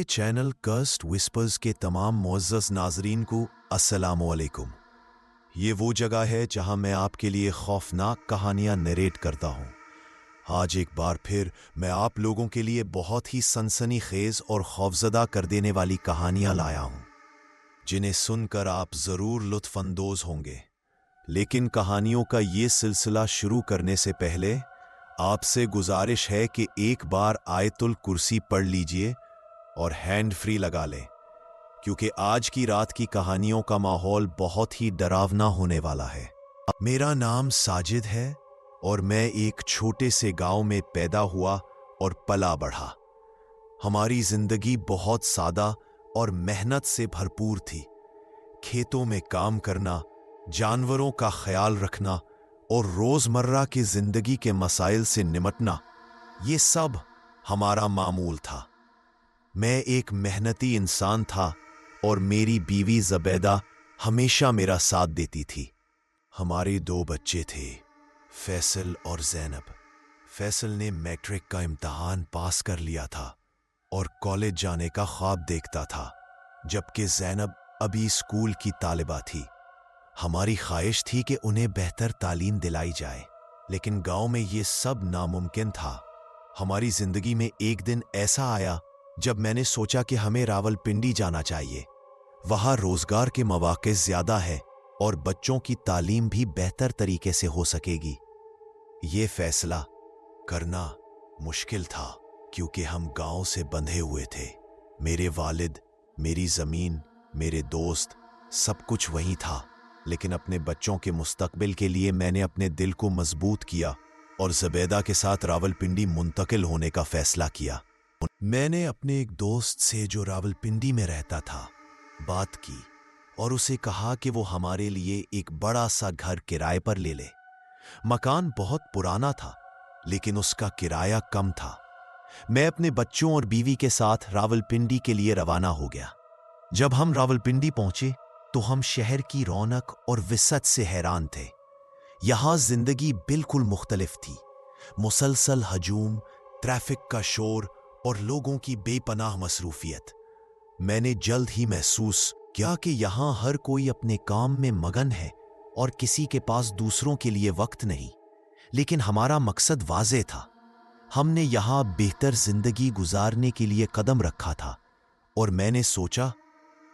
Channel cursed whispers के तमाम मुअज़्ज़ज़ नाज़रीन को अस्सलामु अलैकुम। ये वो जगह है जहां मैं आपके लिए खौफनाक कहानियां नरेट करता हूं। आज एक बार फिर मैं आप लोगों के लिए बहुत ही सनसनीखेज और खौफजदा कर देने वाली कहानियां लाया हूं, जिन्हें सुनकर आप ज़रूर लुत्फ़ अंदोज़ होंगे। लेकिन कहानियों का ये सिलसिला शुरू करने से पहले आपसे गुजारिश है कि एक बार आयतुल कुर्सी पढ़ लीजिए और हैंड फ्री लगा लें, क्योंकि आज की रात की कहानियों का माहौल बहुत ही डरावना होने वाला है। मेरा नाम साजिद है और मैं एक छोटे से गांव में पैदा हुआ और पला बढ़ा। हमारी जिंदगी बहुत सादा और मेहनत से भरपूर थी। खेतों में काम करना, जानवरों का ख्याल रखना और रोजमर्रा की जिंदगी के मसाइल से निमटना, ये सब हमारा मामूल था। मैं एक मेहनती इंसान था और मेरी बीवी ज़बैदा हमेशा मेरा साथ देती थी। हमारे दो बच्चे थे, फैसल और ज़ैनब। फैसल ने मैट्रिक का इम्तहान पास कर लिया था और कॉलेज जाने का ख्वाब देखता था, जबकि ज़ैनब अभी स्कूल की तालिबा थी। हमारी ख्वाहिश थी कि उन्हें बेहतर तालीम दिलाई जाए, लेकिन गांव में ये सब नामुमकिन था। हमारी जिंदगी में एक दिन ऐसा आया जब मैंने सोचा कि हमें रावलपिंडी जाना चाहिए। वहां रोजगार के मौके ज्यादा है और बच्चों की तालीम भी बेहतर तरीके से हो सकेगी। ये फैसला करना मुश्किल था, क्योंकि हम गांव से बंधे हुए थे। मेरे वालिद, मेरी जमीन, मेरे दोस्त, सब कुछ वहीं था। लेकिन अपने बच्चों के मुस्तकबिल के लिए मैंने अपने दिल को मजबूत किया और ज़बैदा के साथ रावलपिंडी मुंतकिल होने का फैसला किया। मैंने अपने एक दोस्त से जो रावलपिंडी में रहता था बात की और उसे कहा कि वो हमारे लिए एक बड़ा सा घर किराए पर ले ले। मकान बहुत पुराना था, लेकिन उसका किराया कम था। मैं अपने बच्चों और बीवी के साथ रावलपिंडी के लिए रवाना हो गया। जब हम रावलपिंडी पहुंचे तो हम शहर की रौनक और विसत से हैरान थे। यहां जिंदगी बिल्कुल मुख्तलिफ थी। मुसलसल हजूम, ट्रैफिक का शोर और लोगों की बेपनाह मसरूफियत। मैंने जल्द ही महसूस किया कि यहां हर कोई अपने काम में मगन है और किसी के पास दूसरों के लिए वक्त नहीं। लेकिन हमारा मकसद वाज़ेह था। हमने यहां बेहतर जिंदगी गुजारने के लिए कदम रखा था और मैंने सोचा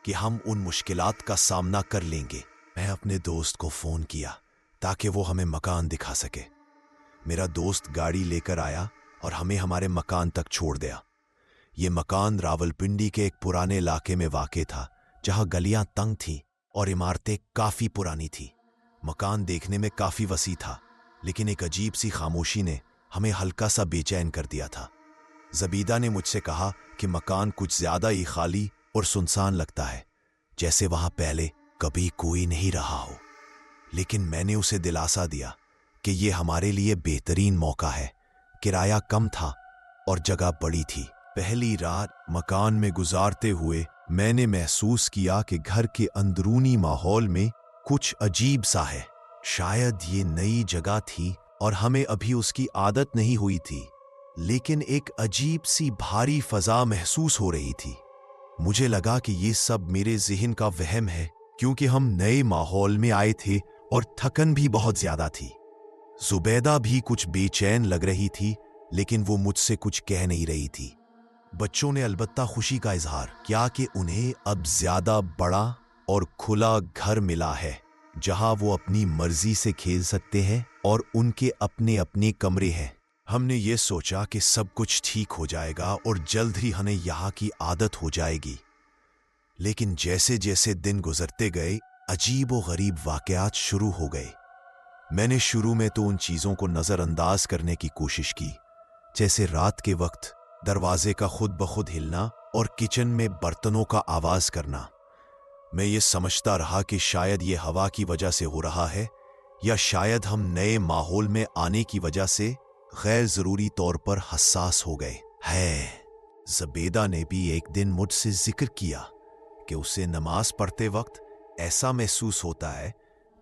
कि हम उन मुश्किलात का सामना कर लेंगे। मैं अपने दोस्त को फ़ोन किया ताकि वो हमें मकान दिखा सके। मेरा दोस्त गाड़ी लेकर आया और हमें हमारे मकान तक छोड़ दिया। ये मकान रावलपिंडी के एक पुराने इलाके में वाक़े था, जहां गलियां तंग थीं और इमारतें काफ़ी पुरानी थीं। मकान देखने में काफ़ी वसी था, लेकिन एक अजीब सी खामोशी ने हमें हल्का सा बेचैन कर दिया था। ज़बीदा ने मुझसे कहा कि मकान कुछ ज़्यादा ही खाली और सुनसान लगता है, जैसे वहां पहले कभी कोई नहीं रहा हो। लेकिन मैंने उसे दिलासा दिया कि यह हमारे लिए बेहतरीन मौका है। किराया कम था और जगह बड़ी थी। पहली रात मकान में गुजारते हुए मैंने महसूस किया कि घर के अंदरूनी माहौल में कुछ अजीब सा है। शायद ये नई जगह थी और हमें अभी उसकी आदत नहीं हुई थी, लेकिन एक अजीब सी भारी फजा महसूस हो रही थी। मुझे लगा कि ये सब मेरे ज़हन का वहम है, क्योंकि हम नए माहौल में आए थे और थकन भी बहुत ज्यादा थी। ज़ुबैदा भी कुछ बेचैन लग रही थी, लेकिन वो मुझसे कुछ कह नहीं रही थी। बच्चों ने अलबत्ता खुशी का इजहार किया कि उन्हें अब ज्यादा बड़ा और खुला घर मिला है, जहां वो अपनी मर्जी से खेल सकते हैं और उनके अपने अपने कमरे हैं। हमने ये सोचा कि सब कुछ ठीक हो जाएगा और जल्द ही हमें यहाँ की आदत हो जाएगी। लेकिन जैसे जैसे दिन गुजरते गए, अजीब व गरीब वाक़यात शुरू हो गए। मैंने शुरू में तो उन चीज़ों को नज़रअंदाज करने की कोशिश की, जैसे रात के वक्त दरवाजे का खुद ब खुद हिलना और किचन में बर्तनों का आवाज़ करना। मैं ये समझता रहा कि शायद ये हवा की वजह से हो रहा है, या शायद हम नए माहौल में आने की वजह से गैर ज़रूरी तौर पर हसास हो गए हैं। ज़बैदा ने भी एक दिन मुझसे जिक्र किया कि उसे नमाज पढ़ते वक्त ऐसा महसूस होता है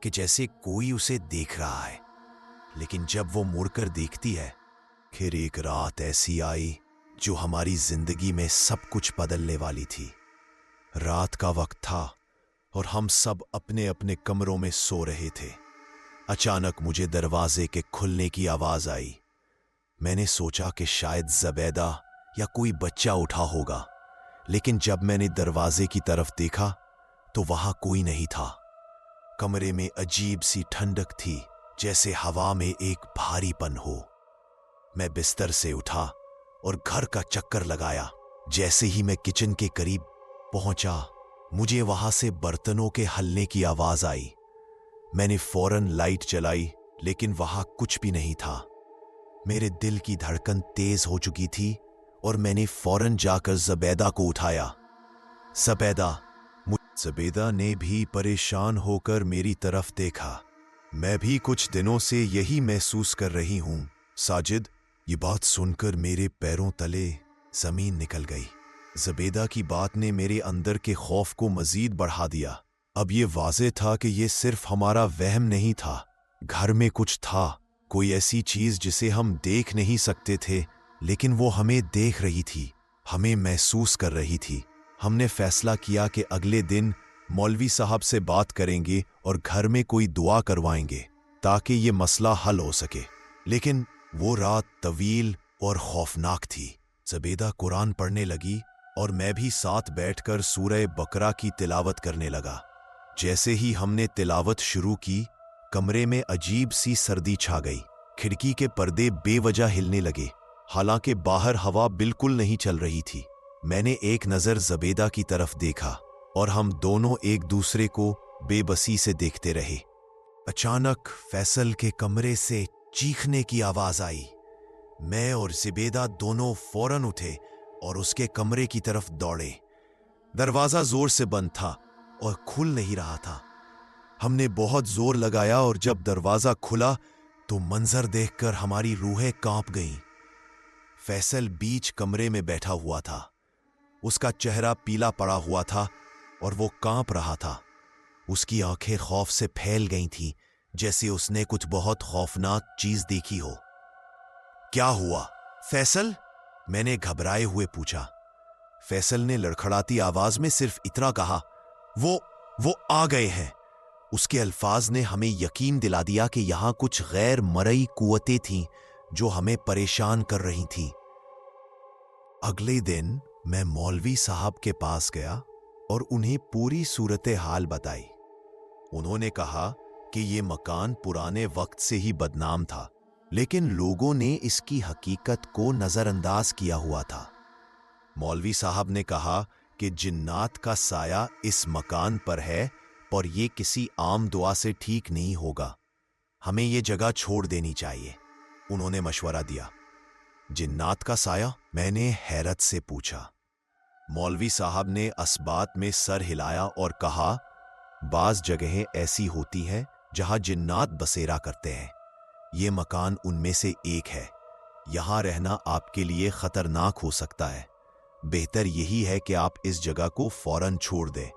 कि जैसे कोई उसे देख रहा है, लेकिन जब वो मुड़कर देखती है। फिर एक रात ऐसी आई जो हमारी जिंदगी में सब कुछ बदलने वाली थी। रात का वक्त था और हम सब अपने अपने कमरों में सो रहे थे। अचानक मुझे दरवाजे के खुलने की आवाज आई। मैंने सोचा कि शायद ज़बैदा या कोई बच्चा उठा होगा, लेकिन जब मैंने दरवाजे की तरफ देखा तो वहां कोई नहीं था। कमरे में अजीब सी ठंडक थी, जैसे हवा में एक भारीपन हो। मैं बिस्तर से उठा और घर का चक्कर लगाया। जैसे ही मैं किचन के करीब पहुंचा, मुझे वहां से बर्तनों के हलने की आवाज आई। मैंने फौरन लाइट जलाई, लेकिन वहां कुछ भी नहीं था। मेरे दिल की धड़कन तेज हो चुकी थी और मैंने फौरन जाकर ज़बैदा को उठाया। ज़बैदा ज़बैदा ने भी परेशान होकर मेरी तरफ देखा। मैं भी कुछ दिनों से यही महसूस कर रही हूं। साजिद, ये बात सुनकर मेरे पैरों तले जमीन निकल गई। ज़बैदा की बात ने मेरे अंदर के खौफ को मजीद बढ़ा दिया। अब ये वाज़ेह था कि ये सिर्फ हमारा वहम नहीं था। घर में कुछ था, कोई ऐसी चीज जिसे हम देख नहीं सकते थे, लेकिन वो हमें देख रही थी, हमें महसूस कर रही थी। हमने फैसला किया कि अगले दिन मौलवी साहब से बात करेंगे और घर में कोई दुआ करवाएंगे ताकि ये मसला हल हो सके। लेकिन वो रात तवील और खौफनाक थी। ज़बैदा कुरान पढ़ने लगी और मैं भी साथ बैठकर सूरह बकरा की तिलावत करने लगा। जैसे ही हमने तिलावत शुरू की, कमरे में अजीब सी सर्दी छा गई। खिड़की के पर्दे बेवजह हिलने लगे, हालांकि बाहर हवा बिल्कुल नहीं चल रही थी। मैंने एक नजर ज़बैदा की तरफ देखा और हम दोनों एक दूसरे को बेबसी से देखते रहे। अचानक फैसल के कमरे से चीखने की आवाज आई। मैं और ज़बैदा दोनों फौरन उठे और उसके कमरे की तरफ दौड़े। दरवाजा जोर से बंद था और खुल नहीं रहा था। हमने बहुत जोर लगाया और जब दरवाजा खुला तो मंजर देखकर हमारी रूहें कांप गईं। फैसल बीच कमरे में बैठा हुआ था। उसका चेहरा पीला पड़ा हुआ था और वो कांप रहा था। उसकी आंखें खौफ से फैल गई थीं, जैसे उसने कुछ बहुत खौफनाक चीज देखी हो। क्या हुआ फैसल? मैंने घबराए हुए पूछा। फैसल ने लड़खड़ाती आवाज में सिर्फ इतना कहा, वो आ गए हैं। उसके अल्फाज ने हमें यकीन दिला दिया कि यहां कुछ गैर मरई कुव्वतें थीं जो हमें परेशान कर रही थीं। अगले दिन मैं मौलवी साहब के पास गया और उन्हें पूरी सूरत हाल बताई। उन्होंने कहा कि ये मकान पुराने वक्त से ही बदनाम था, लेकिन लोगों ने इसकी हकीकत को नजरअंदाज किया हुआ था। मौलवी साहब ने कहा कि जिन्नात का साया इस मकान पर है और ये किसी आम दुआ से ठीक नहीं होगा। हमें ये जगह छोड़ देनी चाहिए। उन्होंने मशवरा दिया। जिन्नात का साया? मैंने हैरत से पूछा। मौलवी साहब ने असबात में सर हिलाया और कहा, बाज जगहें ऐसी होती हैं जहां जिन्नात बसेरा करते हैं। ये मकान उनमें से एक है। यहां रहना आपके लिए खतरनाक हो सकता है। बेहतर यही है कि आप इस जगह को फौरन छोड़ दें।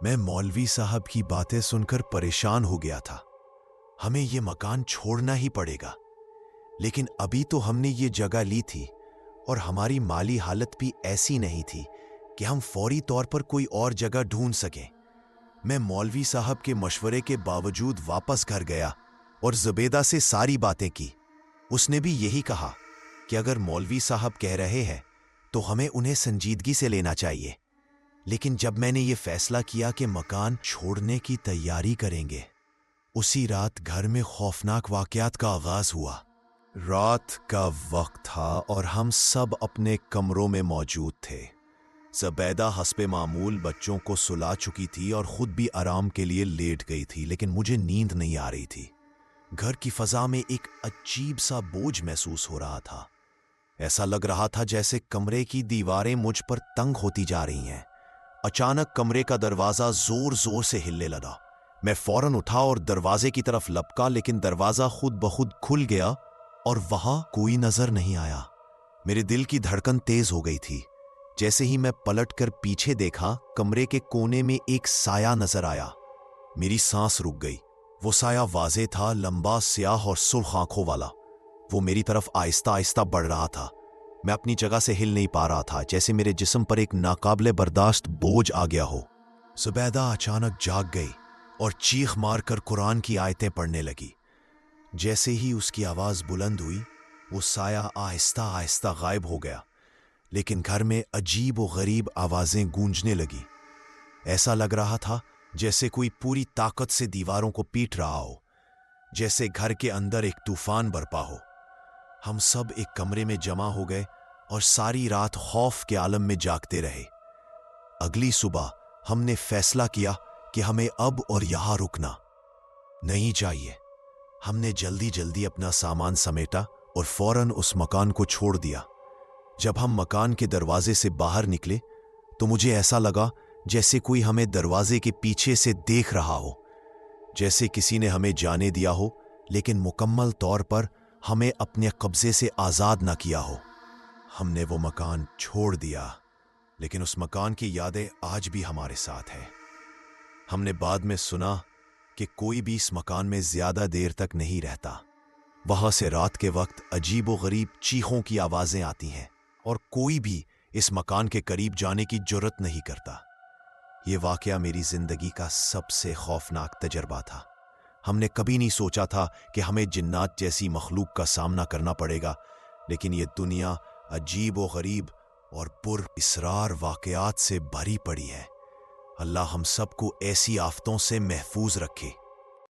मैं मौलवी साहब की बातें सुनकर परेशान हो गया था। हमें ये मकान छोड़ना ही पड़ेगा, लेकिन अभी तो हमने ये जगह ली थी और हमारी माली हालत भी ऐसी नहीं थी कि हम फौरी तौर पर कोई और जगह ढूंढ सकें। मैं मौलवी साहब के मशवरे के बावजूद वापस घर गया और ज़बैदा से सारी बातें की। उसने भी यही कहा कि अगर मौलवी साहब कह रहे हैं तो हमें उन्हें संजीदगी से लेना चाहिए। लेकिन जब मैंने ये फैसला किया कि मकान छोड़ने की तैयारी करेंगे, उसी रात घर में खौफनाक वाकयात का आगाज हुआ। रात का वक्त था और हम सब अपने कमरों में मौजूद थे। ज़बैदा हस्बे मामूल बच्चों को सुला चुकी थी और खुद भी आराम के लिए लेट गई थी, लेकिन मुझे नींद नहीं आ रही थी। घर की फजा में एक अजीब सा बोझ महसूस हो रहा था। ऐसा लग रहा था जैसे कमरे की दीवारें मुझ पर तंग होती जा रही हैं। अचानक कमरे का दरवाजा जोर जोर से हिलने लगा। मैं फौरन उठा और दरवाजे की तरफ लपका, लेकिन दरवाजा खुद ब खुद खुल गया और वहां कोई नजर नहीं आया। मेरे दिल की धड़कन तेज हो गई थी। जैसे ही मैं पलटकर पीछे देखा, कमरे के कोने में एक साया नजर आया। मेरी सांस रुक गई। वो साया वाज़ेह था, लंबा, स्याह और सुर्ख आंखों वाला। वो मेरी तरफ आहिस्ता आहिस्ता बढ़ रहा था। मैं अपनी जगह से हिल नहीं पा रहा था, जैसे मेरे जिस्म पर एक नाकाबिले बर्दाश्त बोझ आ गया हो। जुबैदा अचानक जाग गई और चीख मारकर कुरान की आयतें पढ़ने लगी। जैसे ही उसकी आवाज बुलंद हुई, वो साया आहिस्ता आहिस्ता गायब हो गया, लेकिन घर में अजीब व गरीब आवाजें गूंजने लगी। ऐसा लग रहा था जैसे कोई पूरी ताकत से दीवारों को पीट रहा हो, जैसे घर के अंदर एक तूफान बरपा हो। हम सब एक कमरे में जमा हो गए और सारी रात खौफ के आलम में जागते रहे। अगली सुबह हमने फैसला किया कि हमें अब और यहां रुकना नहीं चाहिए। हमने जल्दी जल्दी अपना सामान समेटा और फौरन उस मकान को छोड़ दिया। जब हम मकान के दरवाजे से बाहर निकले तो मुझे ऐसा लगा जैसे कोई हमें दरवाजे के पीछे से देख रहा हो, जैसे किसी ने हमें जाने दिया हो लेकिन मुकम्मल तौर पर हमें अपने कब्जे से आज़ाद न किया हो। हमने वो मकान छोड़ दिया, लेकिन उस मकान की यादें आज भी हमारे साथ हैं। हमने बाद में सुना कि कोई भी इस मकान में ज्यादा देर तक नहीं रहता। वहां से रात के वक्त अजीब व गरीब चीखों की आवाजें आती हैं और कोई भी इस मकान के करीब जाने की जुर्रत नहीं करता। ये वाकया मेरी जिंदगी का सबसे खौफनाक तजर्बा था। हमने कभी नहीं सोचा था कि हमें जिन्नात जैसी मखलूक का सामना करना पड़ेगा, लेकिन ये दुनिया अजीब व गरीब और पुरअसरार वाकयात से भरी पड़ी है। अल्लाह हम सबको ऐसी आफतों से महफूज रखे।